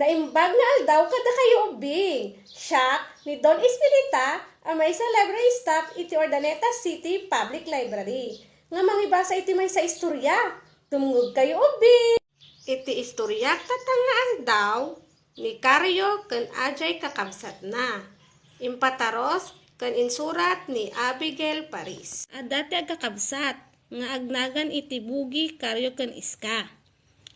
Naimbag na aldaw kada kayo ubing. Siya ni Don Espirita ang may sa library staff iti Ordaneta City Public Library. Nga mangibasa iti may sa istorya. Tumungog kayo ubing. Iti istorya katanga aldaw ni Karyo ken Ajay kakabsat na. Impataros ken insurat ni Abigail Paris. Dati agkakabsat nga agnagan iti bugi Karyo ken Iska.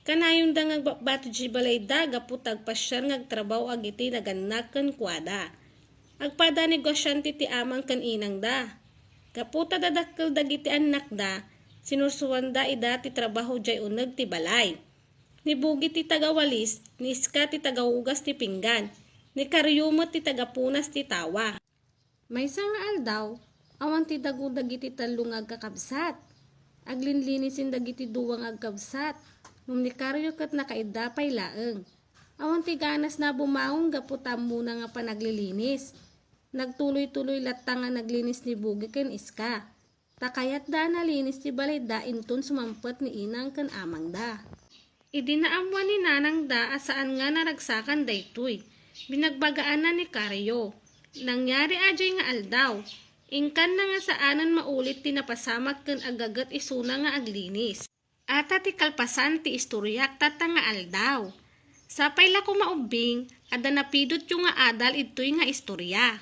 Kanayon da nga bato di balay da gaputag pasyar nga agtrabaw agiti naganak ken kuada. Agpada negosyante ti amang ken inang da. Gaputa dadakkel dagiti anak da, sinusuwan da ida ti trabaho jay uneg ti balay. Ni bugi ti tagawalis, ni Iska ti tagaugas ti pinggan, ni Karyumot ti tagapunas ti tawa. Maysa nga aldaw, awan ti dagu dagiti talong agkakabsat. Aglinlinisin dagiti duwang agkabsat. Ngum ni Karyo ket nakaidapay laeng. Awan ti ganas na bumaong gaputam muna nga panaglilinis. Nagtuloy-tuloy latta nga naglinis ni bugi ken Iska. Takayat da nalinis ti balay da inton sumampet ni inang ken amang da. Idinaamwan ni nanang da asaan nga naragsakan daytoy. Binagbagaan na ni Karyo. Nangyari ajay nga aldaw. Ingkan na nga saanan maulit ti napasamak ken agagat isuna nga aglinis. Ata ti kalpasan ti istoryak tata nga aldaw. Sapay la ko maubing, ada napidot yung nga adal ito'y nga istorya.